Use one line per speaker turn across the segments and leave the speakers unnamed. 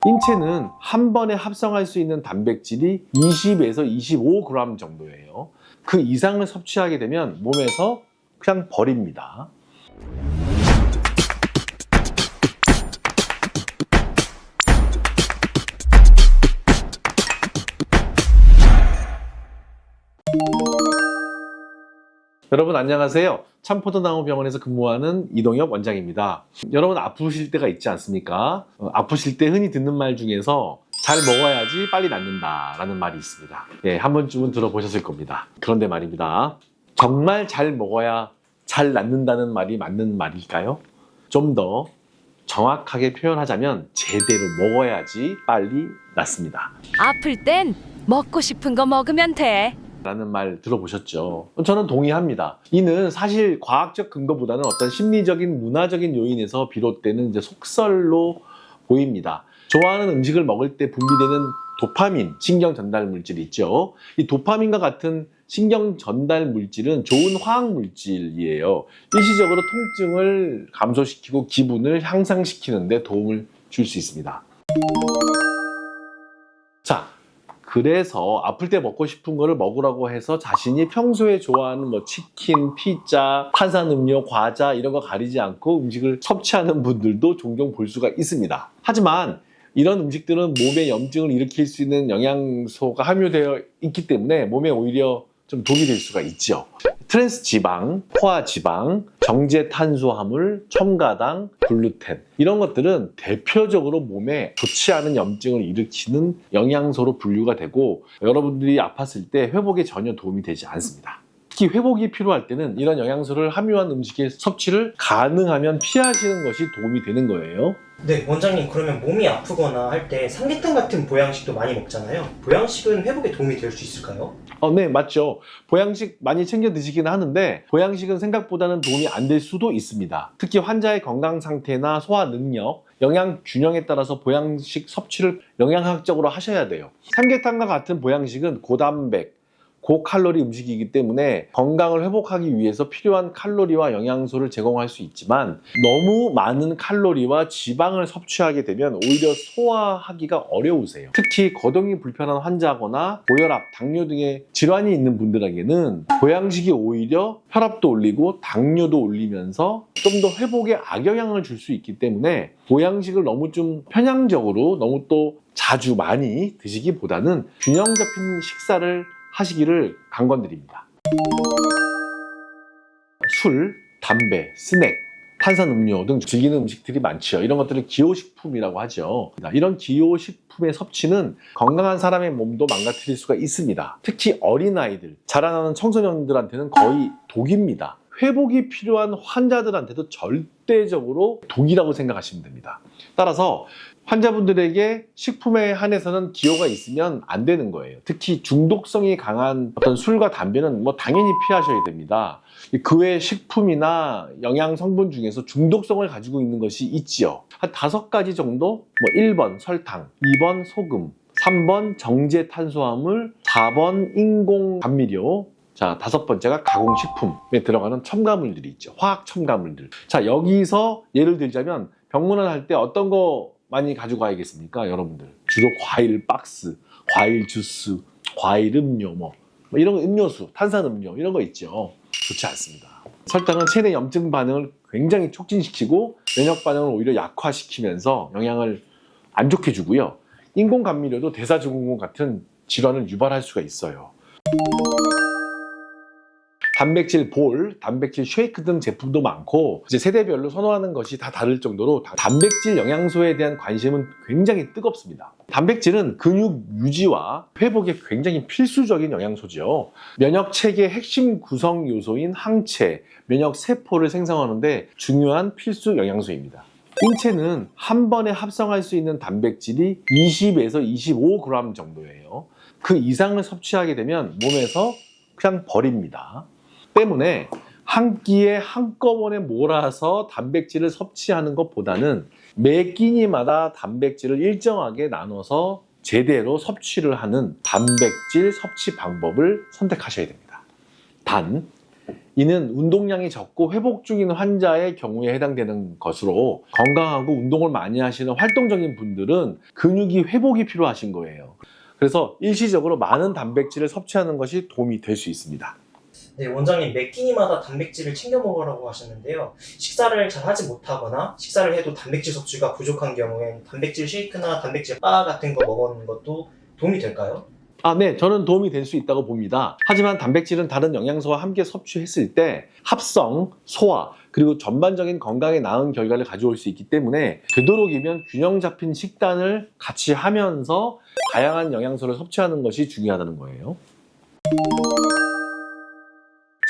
인체는 한 번에 합성할 수 있는 단백질이 20에서 25g 정도예요. 그 이상을 섭취하게 되면 몸에서 그냥 버립니다. 여러분 안녕하세요. 참포도나무병원에서 근무하는 이동엽 원장입니다. 여러분 아프실 때가 있지 않습니까? 아프실 때 흔히 듣는 말 중에서 잘 먹어야지 빨리 낫는다 라는 말이 있습니다. 예, 한 번쯤은 들어보셨을 겁니다. 그런데 말입니다. 정말 잘 먹어야 잘 낫는다는 말이 맞는 말일까요? 좀 더 정확하게 표현하자면 제대로 먹어야지 빨리 낫습니다.
아플 땐 먹고 싶은 거 먹으면 돼.
라는 말 들어보셨죠? 저는 동의합니다. 이는 사실 과학적 근거보다는 어떤 심리적인 문화적인 요인에서 비롯되는 이제 속설로 보입니다. 좋아하는 음식을 먹을 때 분비되는 도파민, 신경 전달 물질이 있죠. 이 도파민과 같은 신경 전달 물질은 좋은 화학 물질이에요. 일시적으로 통증을 감소시키고 기분을 향상시키는 데 도움을 줄 수 있습니다. 자, 그래서 아플 때 먹고 싶은 거를 먹으라고 해서 자신이 평소에 좋아하는 뭐 치킨, 피자, 탄산음료, 과자 이런 거 가리지 않고 음식을 섭취하는 분들도 종종 볼 수가 있습니다. 하지만 이런 음식들은 몸에 염증을 일으킬 수 있는 영양소가 함유되어 있기 때문에 몸에 오히려 좀 독이 될 수가 있죠. 트랜스 지방, 포화 지방, 정제 탄수화물, 첨가당, 글루텐 이런 것들은 대표적으로 몸에 좋지 않은 염증을 일으키는 영양소로 분류가 되고 여러분들이 아팠을 때 회복에 전혀 도움이 되지 않습니다. 특히 회복이 필요할 때는 이런 영양소를 함유한 음식의 섭취를 가능하면 피하시는 것이 도움이 되는 거예요.
네, 원장님, 그러면 몸이 아프거나 할 때 삼계탕 같은 보양식도 많이 먹잖아요. 보양식은 회복에 도움이 될 수 있을까요?
네, 맞죠. 보양식 많이 챙겨 드시기는 하는데 보양식은 생각보다는 도움이 안 될 수도 있습니다. 특히 환자의 건강 상태나 소화 능력, 영양 균형에 따라서 보양식 섭취를 영양학적으로 하셔야 돼요. 삼계탕과 같은 보양식은 고단백, 고칼로리 음식이기 때문에 건강을 회복하기 위해서 필요한 칼로리와 영양소를 제공할 수 있지만 너무 많은 칼로리와 지방을 섭취하게 되면 오히려 소화하기가 어려우세요. 특히 거동이 불편한 환자거나 고혈압, 당뇨 등의 질환이 있는 분들에게는 보양식이 오히려 혈압도 올리고 당뇨도 올리면서 좀 더 회복에 악영향을 줄 수 있기 때문에 보양식을 너무 좀 편향적으로 너무 또 자주 많이 드시기보다는 균형 잡힌 식사를 하시기를 강권드립니다. 술, 담배, 스낵, 탄산음료 등 즐기는 음식들이 많죠. 이런 것들을 기호식품이라고 하죠. 이런 기호식품의 섭취는 건강한 사람의 몸도 망가뜨릴 수가 있습니다. 특히 어린아이들, 자라나는 청소년들한테는 거의 독입니다. 회복이 필요한 환자들한테도 절대적으로 독이라고 생각하시면 됩니다. 따라서 환자분들에게 식품에 한해서는 기호가 있으면 안 되는 거예요. 특히 중독성이 강한 어떤 술과 담배는 뭐 당연히 피하셔야 됩니다. 그 외 식품이나 영양 성분 중에서 중독성을 가지고 있는 것이 있지요. 한 5가지 정도? 1번 설탕, 2번 소금, 3번 정제 탄수화물, 4번 인공 감미료, 자, 5번째가 가공식품에 들어가는 첨가물들이 있죠. 화학 첨가물들. 자, 여기서 예를 들자면 병문안 할 때 어떤 거 많이 가지고 가야겠습니까, 여러분들? 주로 과일 박스, 과일 주스, 과일 음료, 이런 거, 음료수, 탄산음료 이런 거 있죠. 좋지 않습니다. 설탕은 체내 염증 반응을 굉장히 촉진시키고 면역 반응을 오히려 약화시키면서 영향을 안 좋게 주고요. 인공 감미료도 대사증후군 같은 질환을 유발할 수가 있어요. 단백질 볼, 단백질 쉐이크 등 제품도 많고 이제 세대별로 선호하는 것이 다 다를 정도로 단백질 영양소에 대한 관심은 굉장히 뜨겁습니다. 단백질은 근육 유지와 회복에 굉장히 필수적인 영양소죠. 면역 체계의 핵심 구성 요소인 항체, 면역 세포를 생성하는데 중요한 필수 영양소입니다. 인체는 한 번에 합성할 수 있는 단백질이 20에서 25g 정도예요. 그 이상을 섭취하게 되면 몸에서 그냥 버립니다. 때문에 한 끼에 한꺼번에 몰아서 단백질을 섭취하는 것보다는 매 끼니마다 단백질을 일정하게 나눠서 제대로 섭취를 하는 단백질 섭취 방법을 선택하셔야 됩니다. 단, 이는 운동량이 적고 회복 중인 환자의 경우에 해당되는 것으로 건강하고 운동을 많이 하시는 활동적인 분들은 근육이 회복이 필요하신 거예요. 그래서 일시적으로 많은 단백질을 섭취하는 것이 도움이 될 수 있습니다.
네, 원장님 매 끼니마다 단백질을 챙겨 먹으라고 하셨는데요. 식사를 잘 하지 못하거나 식사를 해도 단백질 섭취가 부족한 경우엔 단백질 쉐이크나 단백질 바 같은 거 먹는 것도 도움이 될까요?
네, 저는 도움이 될 수 있다고 봅니다. 하지만 단백질은 다른 영양소와 함께 섭취했을 때 합성, 소화, 그리고 전반적인 건강에 나은 결과를 가져올 수 있기 때문에 되도록이면 균형 잡힌 식단을 같이 하면서 다양한 영양소를 섭취하는 것이 중요하다는 거예요.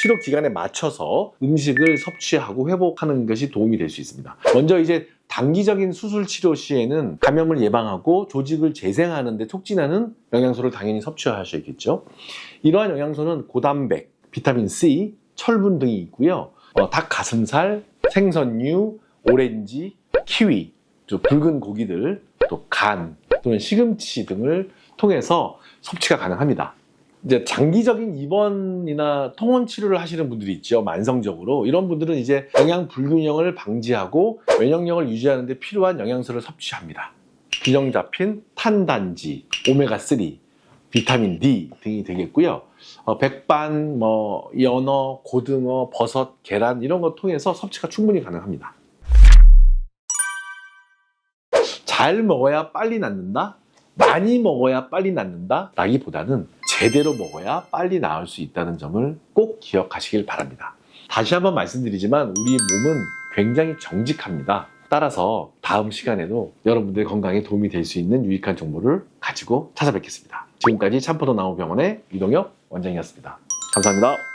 치료 기간에 맞춰서 음식을 섭취하고 회복하는 것이 도움이 될 수 있습니다. 먼저 이제 단기적인 수술 치료 시에는 감염을 예방하고 조직을 재생하는 데 촉진하는 영양소를 당연히 섭취하셔야겠죠. 이러한 영양소는 고단백, 비타민 C, 철분 등이 있고요. 닭 가슴살, 생선류, 오렌지, 키위, 또 붉은 고기들, 또 간 또는 시금치 등을 통해서 섭취가 가능합니다. 이제 장기적인 입원이나 통원 치료를 하시는 분들이 있죠. 만성적으로. 이런 분들은 이제 영양 불균형을 방지하고 면역력을 유지하는 데 필요한 영양소를 섭취합니다. 균형 잡힌 탄단지, 오메가3, 비타민 D 등이 되겠고요. 백반, 연어, 고등어, 버섯, 계란 이런 거 통해서 섭취가 충분히 가능합니다. 잘 먹어야 빨리 낫는다? 많이 먹어야 빨리 낫는다? 라기보다는 제대로 먹어야 빨리 나을 수 있다는 점을 꼭 기억하시길 바랍니다. 다시 한번 말씀드리지만 우리 몸은 굉장히 정직합니다. 따라서 다음 시간에도 여러분들의 건강에 도움이 될 수 있는 유익한 정보를 가지고 찾아뵙겠습니다. 지금까지 참포도 나무병원의 이동혁 원장이었습니다. 감사합니다.